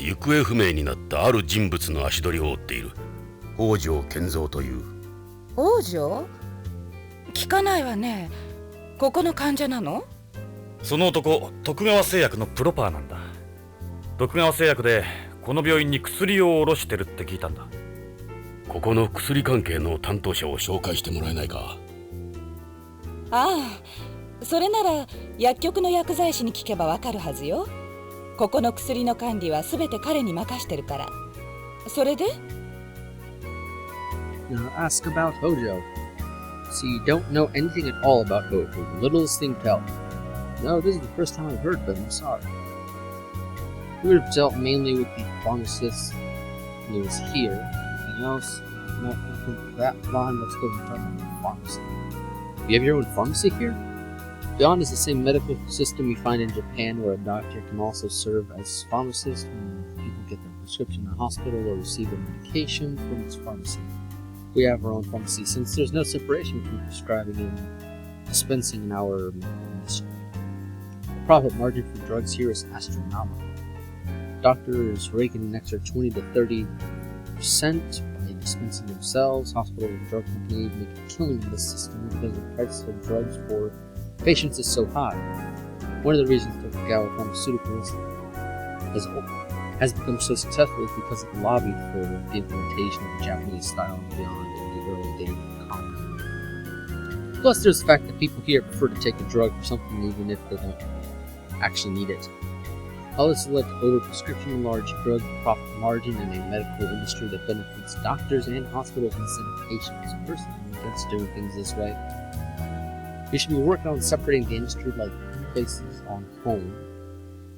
行方不明になったある人物の足取りを追っている。北条健三という。北条？聞かないわね。ここの患者なの？その男、徳川製薬のプロパーなんだ。徳川製薬でこの病院に薬を卸してるって聞いたんだ。ここの薬関係の担当者を紹介してもらえないか。ああ、それなら薬局の薬剤師に聞けばわかるはずよ。ここの薬の管理はすべて彼に任してるから。それで？ Now ask about Hojo. So you don't know anything at all about Hojo, the littlest thing to help. No, this is the first time I've heard, but I'm sorry. We would have dealt mainly with the pharmacist who was here. Anything else? No, nothing that fine. Let's go and talk about the pharmacy. You have your own pharmacy here? Beyond is the same medical system we find in Japan, where a doctor can also serve as pharmacist when people get their prescription in a hospital or receive their medication from its pharmacy. We have our own pharmacy since there's no separation between prescribing and dispensing in our industry. The profit margin for drugs here is astronomical. Doctors rake in an extra 20 to 30% by dispensing themselves. Hospitals and drug companies make a killing in this system because the price of drugs for patients is so high. One of the reasons Tokugawa Pharmaceuticals has become so successful is because it lobbied for the implementation of the Japanese style and beyond in the early days of commerce. Plus, there's the fact that people here prefer to take a drug for something even if they don't actually need it. All this has led to overprescription, large drug profit margin, and a medical industry that benefits doctors and hospitals instead of patients. Personally, I'm against doing things this way. We should be working on separating the industry like places on home.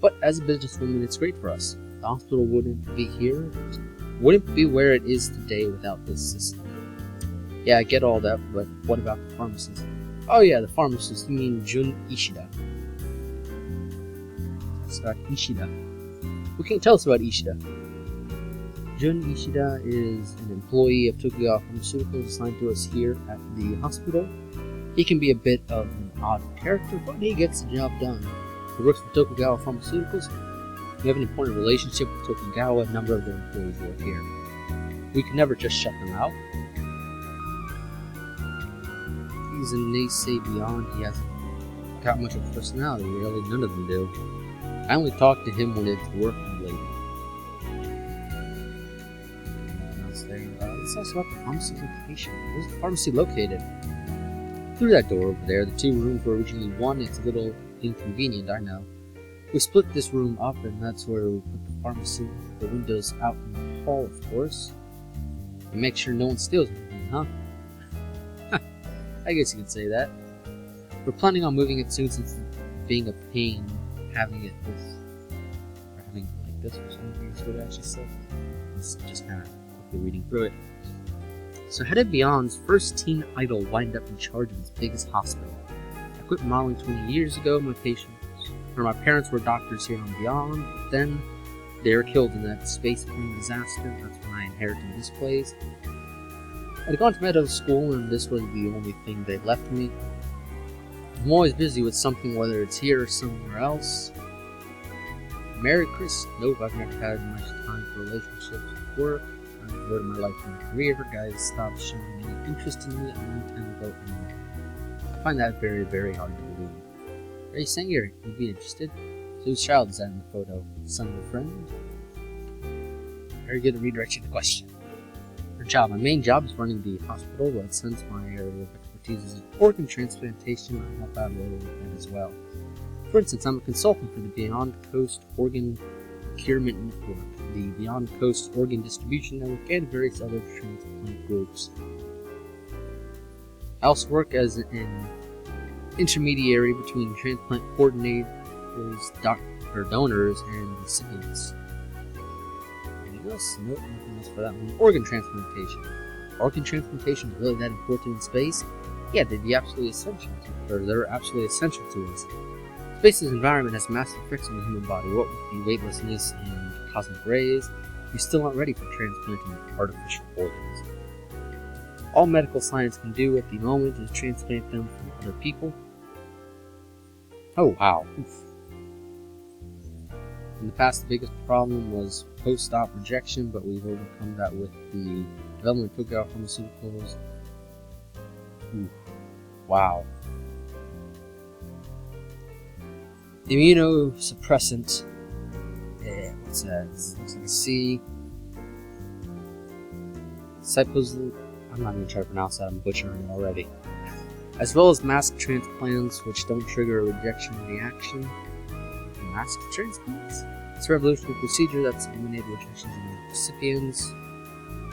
But as a businesswoman, it's great for us. The hospital wouldn't be where it is today without this system. Yeah, I get all that, but what about the pharmacist? Oh yeah, the pharmacist. You mean Jun Ishida. That's about Ishida. What can you tell us about Ishida? Jun Ishida is an employee of Tokugawa Pharmaceuticals assigned to us here at the hospital. He can be a bit of an odd character, but he gets the job done. He works for Tokugawa Pharmaceuticals. We have an important relationship with Tokugawa. A number of their employees work here. We can never just shut them out. He's a naysay beyond. He hasn't got much of a personality, really. None of them do. I only talk to him when it's work related. Let's talk about the pharmacy location. Where's the pharmacy located? Through that door over there. The two rooms were originally one. It's a little inconvenient, I know. We split this room up, and that's where we put the pharmacy. The windows out in the hall, of course. And make sure no one steals anything, huh? I guess you could say that. We're planning on moving it soon, since it's being a pain having it like this for some reason is what it actually said. It's just kind of quickly reading through it. So head of Beyond's first teen idol wind up in charge of its biggest hospital. I quit modeling 20 years ago. My parents were doctors here on Beyond, but then they were killed in that space plane disaster. That's when I inherited this place. I'd gone to medical school, and this was the only thing they left me. I'm always busy with something, whether it's here or somewhere else. Merry Chris. Nope, I've never had much time for relationships with work. I've devoted my life to my career. Guys stopped showing any interest in me a long time ago anyway. I find that very, very hard to believe. Are you saying you'd be interested? So whose child is that in the photo? Son of a friend? Very good to redirect you to the question. Her job. My main job is running the hospital, but since my area of expertise is organ transplantation, I help out a little with that as well. For instance, I'm a consultant for the Beyond Coast Organ Procurement Network, the Beyond Coast Organ Distribution Network, and various other transplant groups. I also work as an intermediary between transplant coordinators, donors, and recipients. Anything else? Nope, nothing else for that one. Organ transplantation. Organ transplantation is really that important in space? Yeah, they're absolutely essential to us. Space's environment has massive effects on the human body. What with the weightlessness and cosmic rays, we still aren't ready for transplanting artificial organs. All medical science can do at the moment is transplant them from other people. Oh wow. In the past, the biggest problem was post-op rejection, but we've overcome that with the development of Tokugawa pharmaceuticals. Ooh, wow. Immunosuppressant. What's that? Looks like a C. I'm not going to try to pronounce that, I'm butchering it already. As well as mask transplants, which don't trigger a rejection reaction. Mask transplants? It's a revolutionary procedure that's eliminated rejections in the recipients.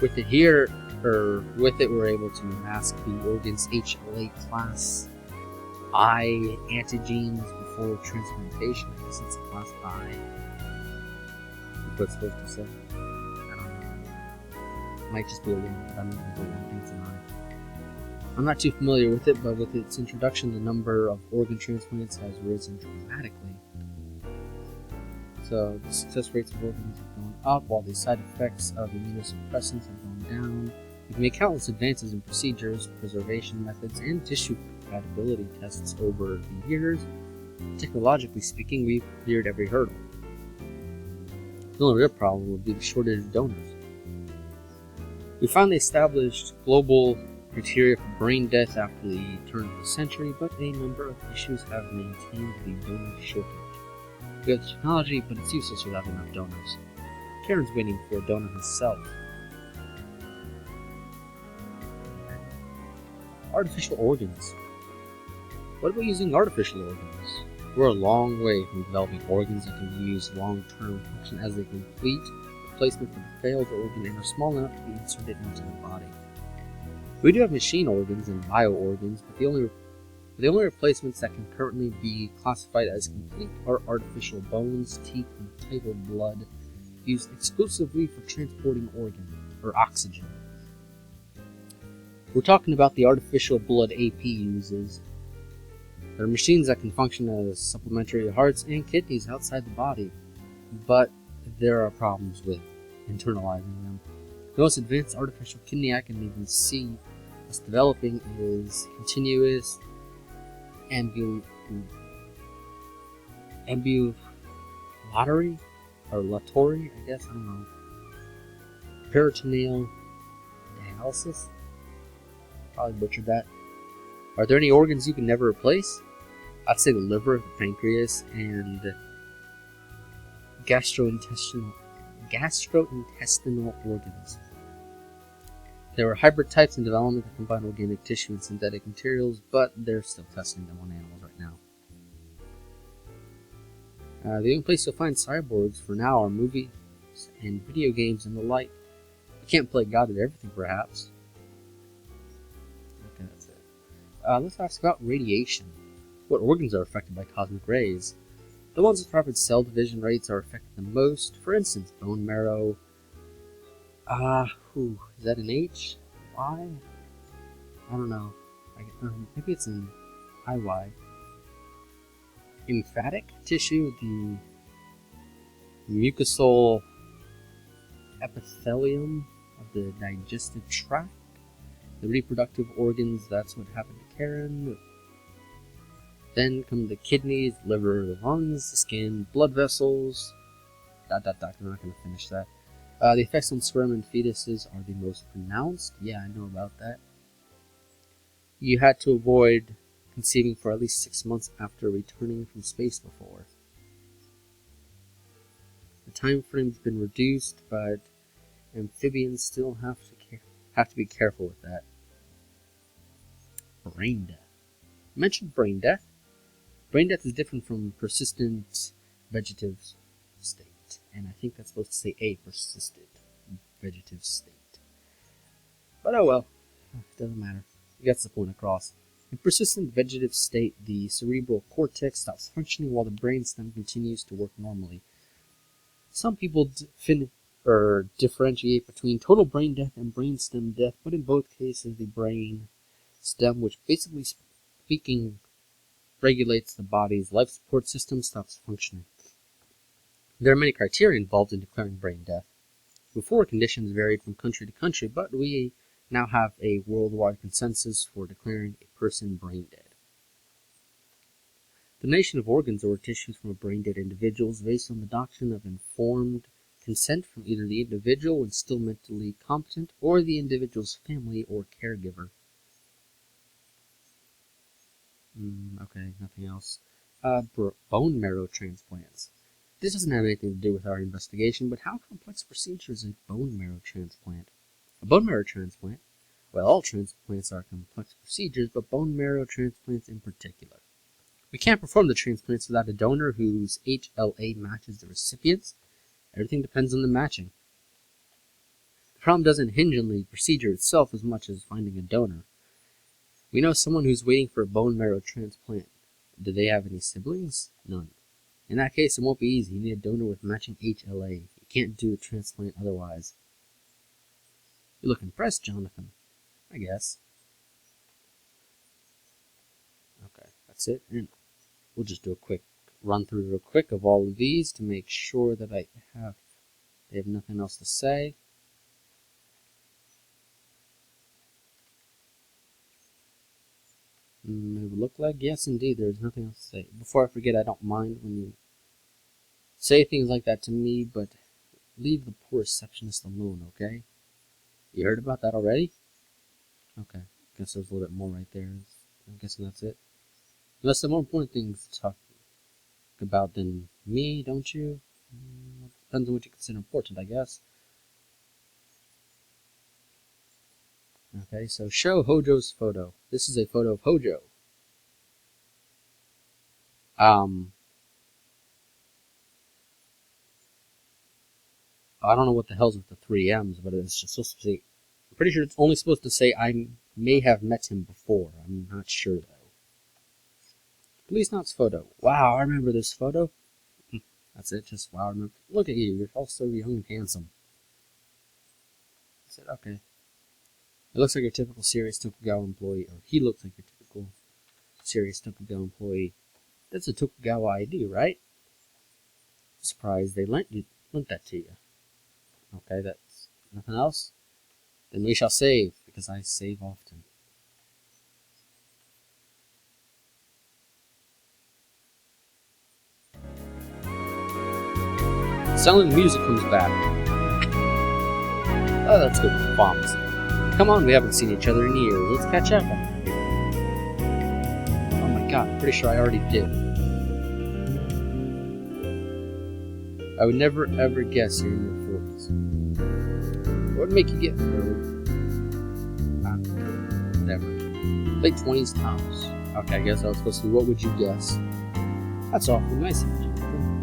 With it, we're able to mask the organ's HLA class I antigens before transplantation. I guess it's class I. What it's supposed to say. I don't know. Might just be a little, but I'm not going to one thing tonight. I'm not too familiar with it, but with its introduction, the number of organ transplants has risen dramatically. So the success rates of organs have gone up, while the side effects of immunosuppressants have gone down. We've made countless advances in procedures, preservation methods, and tissue compatibility tests over the years. Technologically speaking, we've cleared every hurdle. The only real problem would be the shortage of donors. We finally established global criteria for brain death after the turn of the century, but a number of issues have maintained the donor shortage. We have the technology, but it's useless without enough donors. Karen's waiting for a donor herself. Artificial organs. What about using artificial organs? We're a long way from developing organs that can be used long-term function as a complete replacement for the failed organ and are small enough to be inserted into the body. We do have machine organs and bio-organs, but the only replacements that can currently be classified as complete are artificial bones, teeth, and type of blood used exclusively for transporting oxygen. We're talking about the artificial blood AP uses. They're machines that can function as supplementary hearts and kidneys outside the body, but there are problems with internalizing them. The most advanced artificial kidney I can even see us developing is continuous ambulatory or latory, I guess, I don't know. Peritoneal dialysis? Probably butchered that. Are there any organs you can never replace? I'd say the liver, the pancreas, and gastrointestinal organs. There are hybrid types in development that combine organic tissue and synthetic materials, but they're still testing them on animals right now. The only place you'll find cyborgs for now are movies and video games and the like. You can't play God at everything, perhaps. Okay, that's it. Let's ask about radiation. What organs are affected by cosmic rays? The ones with rapid cell division rates are affected the most. For instance, bone marrow. Is that an H? Y? I don't know. Maybe it's an IY. Lymphatic tissue, the mucosal epithelium of the digestive tract. The reproductive organs, that's what happened to Karen. Then come the kidneys, liver, the lungs, the skin, blood vessels. ... I'm not going to finish that. The effects on sperm and fetuses are the most pronounced. Yeah, I know about that. You had to avoid conceiving for at least 6 months after returning from space before. The time frame's been reduced, but amphibians still have to be careful with that. Brain death. I mentioned brain death. Brain death is different from persistent vegetative state, and I think that's supposed to say a persistent vegetative state. But oh well, it doesn't matter. It gets the point across. In persistent vegetative state, the cerebral cortex stops functioning while the brainstem continues to work normally. Some people differentiate between total brain death and brainstem death, but in both cases, the brain stem, which basically speaking regulates the body's life support system, stops functioning. There are many criteria involved in declaring brain death. Before, conditions varied from country to country, but we now have a worldwide consensus for declaring a person brain dead. Donation of organs or tissues from a brain-dead individual is based on the doctrine of informed consent from either the individual when still mentally competent or the individual's family or caregiver. Okay, nothing else. Bone marrow transplants. This doesn't have anything to do with our investigation, but how complex a procedure is a bone marrow transplant? A bone marrow transplant? Well, all transplants are complex procedures, but bone marrow transplants in particular. We can't perform the transplants without a donor whose HLA matches the recipient's. Everything depends on the matching. The problem doesn't hinge on the procedure itself as much as finding a donor. We know someone who's waiting for a bone marrow transplant. Do they have any siblings? None. In that case, it won't be easy. You need a donor with matching HLA. You can't do a transplant otherwise. You look impressed, Jonathan. I guess. Okay, that's it. And we'll just do a quick run through real quick of all of these to make sure that they have nothing else to say. It would look like, yes, indeed, there's nothing else to say. Before I forget, I don't mind when you say things like that to me, but leave the poor receptionist alone, okay? You heard about that already? Okay, guess there's a little bit more right there. I'm guessing that's it. Unless there are more important things to talk about than me, don't you? Depends on what you consider important, I guess. Okay, so show Hojo's photo. This is a photo of Hojo. I don't know what the hell's with the 3 M's, but it's just supposed to say, I'm pretty sure it's only supposed to say I may have met him before. I'm not sure, though. Policenauts photo. Wow, I remember this photo. That's it, just wow, I remember. Look at you, you're all so young and handsome. That's it, okay. It looks like your typical serious Tokugawa employee, or he looks like your typical serious Tokugawa employee. That's a Tokugawa ID, right? Surprised they lent that to you. Okay, that's nothing else? Then we shall save, because I save often. Sound of the music comes back. Oh, that's good performance. Come on, we haven't seen each other in years. Let's catch up. Oh my god, I'm pretty sure I already did. I would never ever guess you're in your 40s. What would make you get whatever. Late 20s tops. Okay, I guess I was supposed to be, what would you guess? That's awfully nice of you, Jonathan.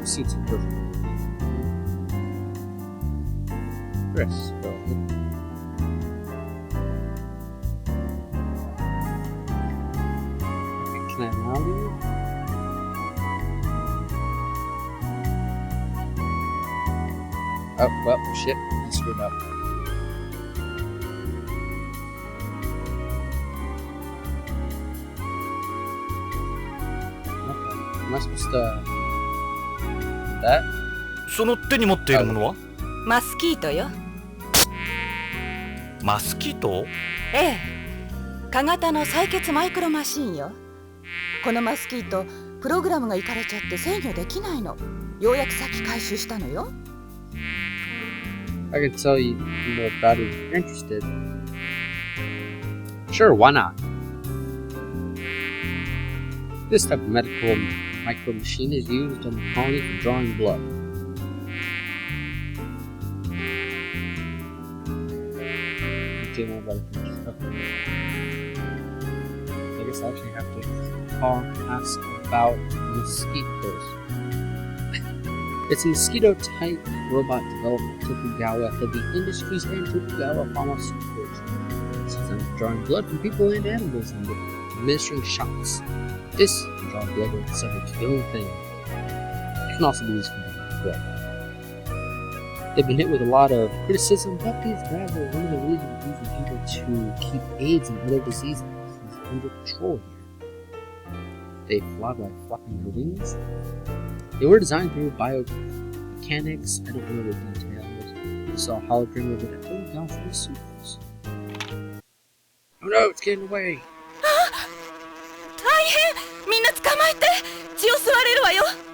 Seats are perfect. Chris, go ahead. Okay, can I now leave? Oh, well, shit, I screwed up. Okay, am I supposed to... that? その手に持っているものは？マスキートよ。マスキート？ええ、小型の採血マイクロマシンよ。このマスキート、プログラムがいかれちゃって制御できないの。ようやくさっき回収したのよ。I can tell you more about it if you're interested. Sure, why not? This type of medical micro machine is used on the colony for drawing blood. More about it. Okay. I guess I actually have to ask about mosquitoes. It's a mosquito-type robot developed by Tokugawa Heavy Industries and Tokugawa Pharmaceuticals. It's designed for drawing blood from people and animals and administering shots. This can draw blood when the subject's feeling pain. It can also be used for blood. They've been hit with a lot of criticism, but these guys are one of the reasons these are able to keep AIDS and other diseases under control here. They fly by flapping their wings. They were designed through biomechanics. I don't know the details. We saw a hologram of it at Pharmaceuticals. Oh no, it's getting away! みんな捕まえて。血を吸われるわよ。